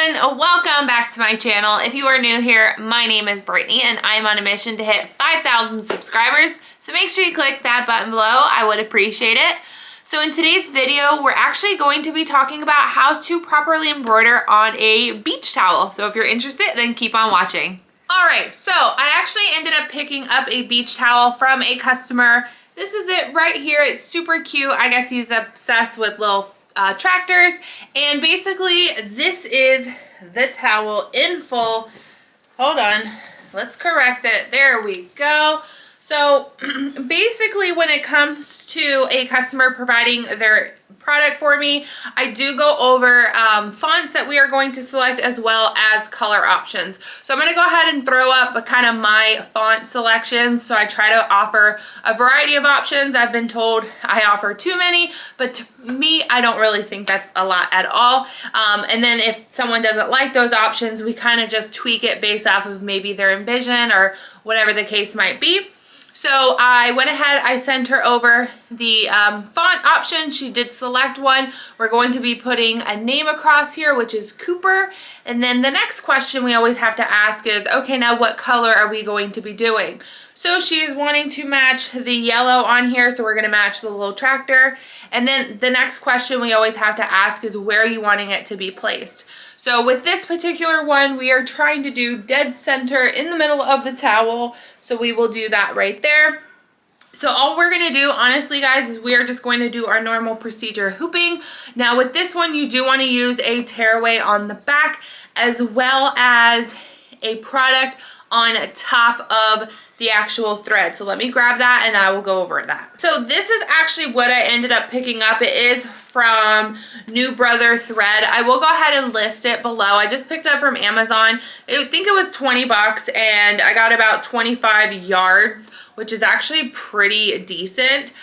everyone, welcome back to my channel. If you are new here, my name is Brittany and I'm on a mission to hit 5,000 subscribers. So make sure you click that button below, I would appreciate it. So in today's video, we're actually going to be talking about how to properly embroider on a beach towel. So if you're interested, then keep on watching. All right, so I actually ended up picking up a beach towel from a customer. This is it right here. It's super cute. I guess he's obsessed with little tractors, and basically this is the towel in full. Hold on, let's correct it. There we go. So basically when it comes to a customer providing their product for me, I do go over fonts that we are going to select as well as color options. So I'm going to go ahead and throw up kind of my font selections. So I try to offer a variety of options. I've been told I offer too many, but to me, I don't really think that's a lot at all. And then if someone doesn't like those options, we kind of just tweak it based off of maybe their envision or whatever the case might be. So I went ahead, I sent her over the font option. She did select one. We're going to be putting a name across here, which is Cooper. And then the next question we always have to ask is, okay, now what color are we going to be doing? So she's wanting to match the yellow on here, so we're gonna match the little tractor. And then the next question we always have to ask is, where are you wanting it to be placed? So with this particular one, we are trying to do dead center in the middle of the towel. So we will do that right there. So all we're gonna do, honestly guys, is we are just going to do our normal procedure hooping. Now with this one, you do wanna use a tearaway on the back as well as a product on top of the actual thread. So let me grab that and I will go over that. So this is actually what I ended up picking up. It is from Embroider thread. I will go ahead and list it below. I just picked up from Amazon. I think it was 20 bucks and I got about 25 yards, which is actually pretty decent.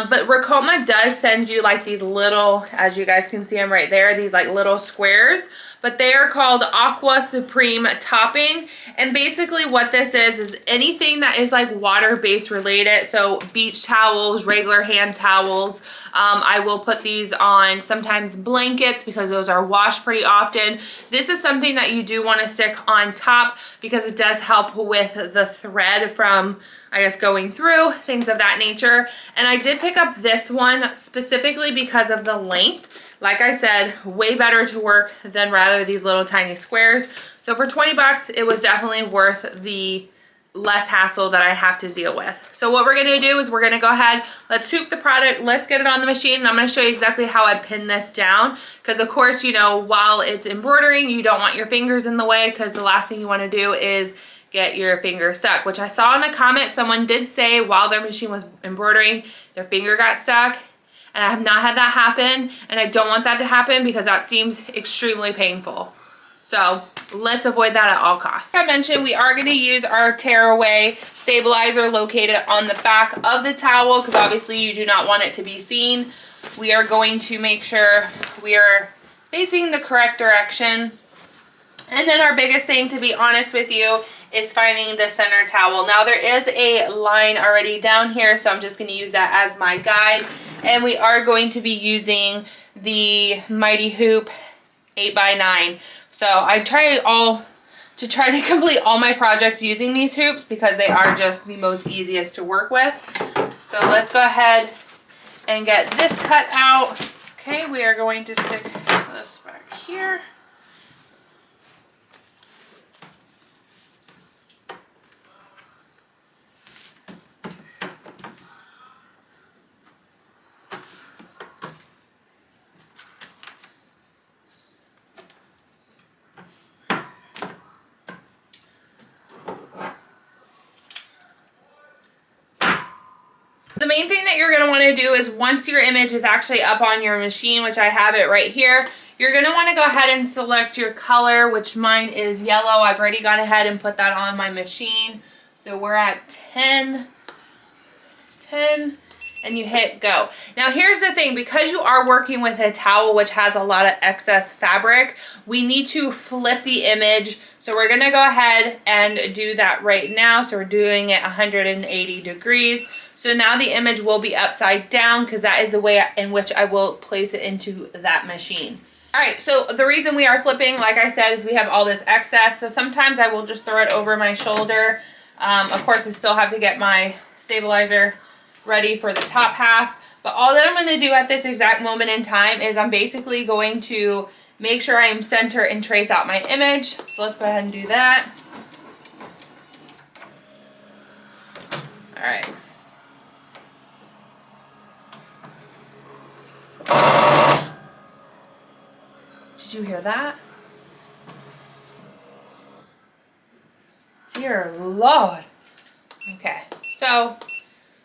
But Racoma does send you like these little, as you guys can see them right there, these like little squares, but they are called Aqua Supreme Topping. And basically what this is anything that is like water-based related. So beach towels, regular hand towels. I will put these on sometimes blankets because those are washed pretty often. This is something that you do want to stick on top because it does help with the thread from, I guess, going through, things of that nature. And I did pick up this one specifically because of the length. Like I said, way better to work than rather these little tiny squares. So for 20 bucks, it was definitely worth the less hassle that I have to deal with. So what we're gonna do is we're gonna go ahead, let's hoop the product, let's get it on the machine, and I'm gonna show you exactly how I pin this down. Because of course, you know, while it's embroidering, you don't want your fingers in the way because the last thing you wanna do is get your finger stuck, which I saw in a comment, someone did say while their machine was embroidering, their finger got stuck. And I have not had that happen, and I don't want that to happen because that seems extremely painful. So let's avoid that at all costs. As I mentioned, we are going to use our tearaway stabilizer located on the back of the towel because obviously you do not want it to be seen. We are going to make sure we are facing the correct direction. And then our biggest thing, to be honest with you, is finding the center towel. Now there is a line already down here, so I'm just going to use that as my guide. And we are going to be using the Mighty Hoop 8x9. So I try to complete all my projects using these hoops because they are just the most easiest to work with. So let's go ahead and get this cut out. Okay, we are going to stick this back here. The main thing that you're going to want to do is once your image is actually up on your machine, which I have it right here, you're going to want to go ahead and select your color, which mine is yellow. I've already gone ahead and put that on my machine. So we're at 10, and you hit go. Now here's the thing, because you are working with a towel which has a lot of excess fabric, we need to flip the image. So we're going to go ahead and do that right now. So we're doing it 180 degrees. So now the image will be upside down because that is the way in which I will place it into that machine. All right, so the reason we are flipping, like I said, is we have all this excess. So sometimes I will just throw it over my shoulder. Of course, I still have to get my stabilizer ready for the top half. But all that I'm going to do at this exact moment in time is I'm basically going to make sure I am center and trace out my image. So let's go ahead and do that. All right. Did you hear that? Dear Lord. Okay, so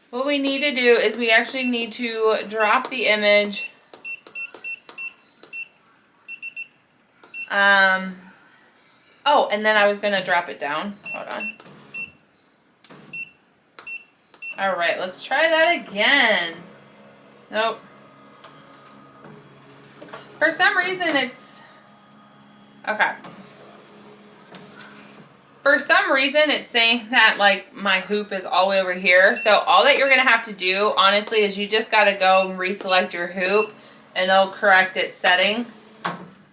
what we need to do is we actually need to drop the image. Oh, and then I was going to drop it down. Hold on. All right, let's try that again. Nope. For some reason it's... Okay. For some reason it's saying that like my hoop is all over here. So all that you're going to have to do, honestly, is you just got to go and reselect your hoop and it'll correct its setting.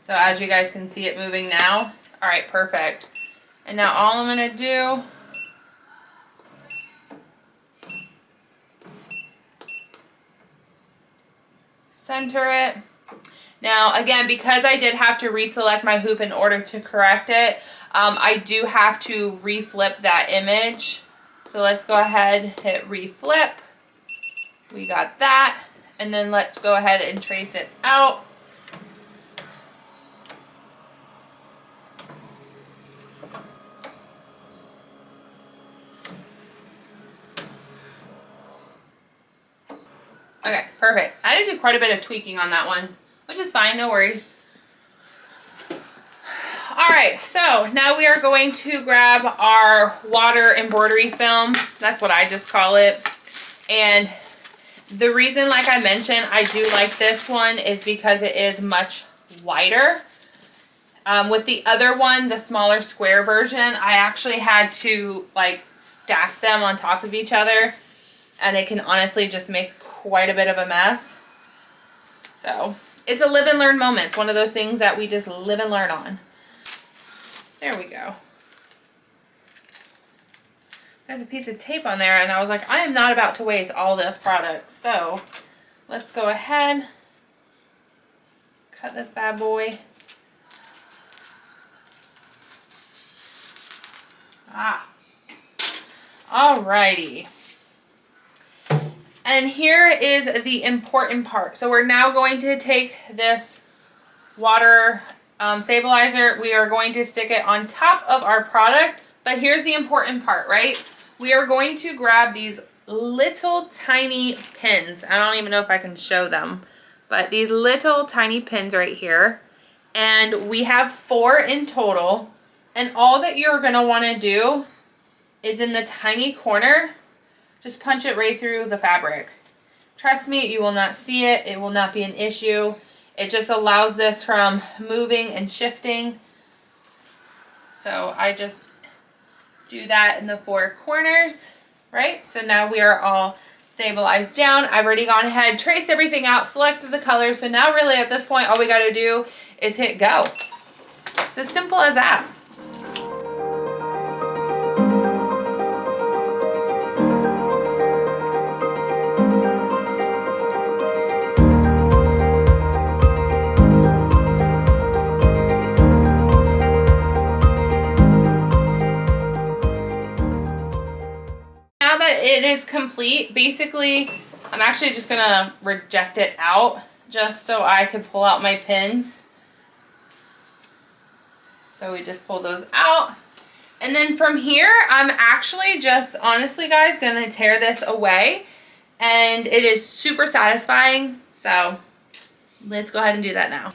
So as you guys can see it moving now. All right, perfect. And now all I'm going to do... center it. Now again, because I did have to reselect my hoop in order to correct it, I do have to reflip that image. So let's go ahead, hit reflip. We got that. And then let's go ahead and trace it out. Okay, perfect. I had to do quite a bit of tweaking on that one, which is fine, no worries. All right, so now we are going to grab our water embroidery film. That's what I just call it. And the reason, like I mentioned, I do like this one is because it is much wider. With the other one, the smaller square version, I actually had to like stack them on top of each other, and it can honestly just make quite a bit of a mess. So it's a live and learn moment. It's one of those things that we just live and learn on. There we go. There's a piece of tape on there and I was like, I am not about to waste all this product. So let's go ahead, cut this bad boy. Alrighty. And here is the important part. So we're now going to take this water stabilizer. We are going to stick it on top of our product. But here's the important part, right? We are going to grab these little tiny pins. I don't even know if I can show them. But these little tiny pins right here. And we have 4 in total. And all that you're going to want to do is in the tiny corner, just punch it right through the fabric. Trust me, you will not see it. It will not be an issue. It just allows this from moving and shifting. So I just do that in the 4 corners, right? So now we are all stabilized down. I've already gone ahead, traced everything out, selected the colors. So now really at this point, all we got to do is hit go. It's as simple as that. It is complete. Basically, I'm actually just gonna reject it out just so I can pull out my pins. So we just pull those out. And then from here, I'm actually just, honestly guys, gonna tear this away. And it is super satisfying. So let's go ahead and do that now.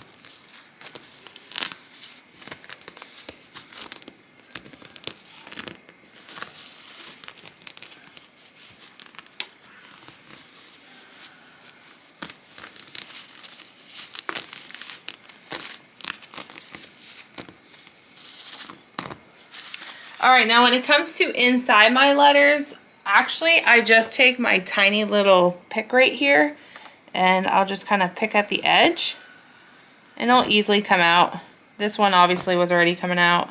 All right, now when it comes to inside my letters, actually I just take my tiny little pick right here and I'll just kind of pick at the edge and it'll easily come out. This one obviously was already coming out.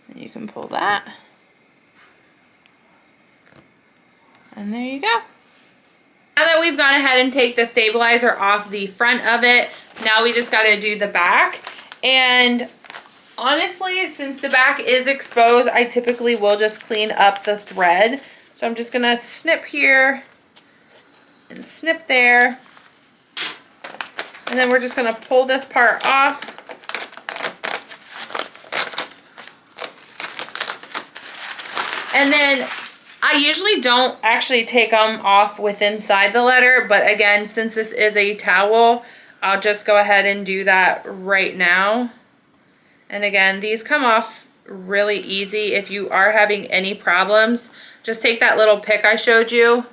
And you can pull that. And there you go. Now that we've gone ahead and take the stabilizer off the front of it, now we just gotta do the back. And honestly, since the back is exposed, I typically will just clean up the thread. So I'm just gonna snip here and snip there. And then we're just gonna pull this part off. And then I usually don't actually take them off with inside the letter, but again, since this is a towel, I'll just go ahead and do that right now. And again, these come off really easy. If you are having any problems, just take that little pick I showed you,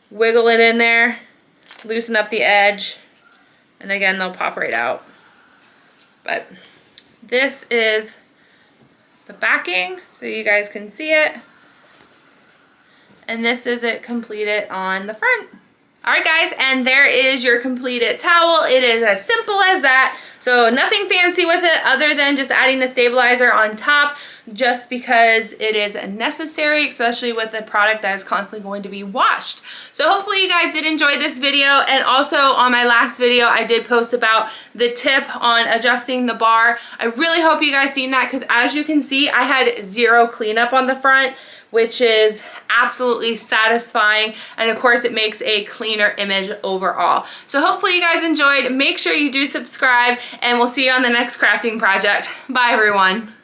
wiggle it in there, loosen up the edge, and again, they'll pop right out. But this is the backing, so you guys can see it. And this is it completed on the front. All right, guys, and there is your completed towel. It is as simple as that. So nothing fancy with it other than just adding the stabilizer on top, just because it is necessary, especially with a product that is constantly going to be washed. So hopefully you guys did enjoy this video. And also on my last video, I did post about the tip on adjusting the bar. I really hope you guys seen that, because as you can see, I had zero cleanup on the front, which is absolutely satisfying, and of course it makes a cleaner image overall. So hopefully you guys enjoyed. Make sure you do subscribe, and we'll see you on the next crafting project. Bye everyone.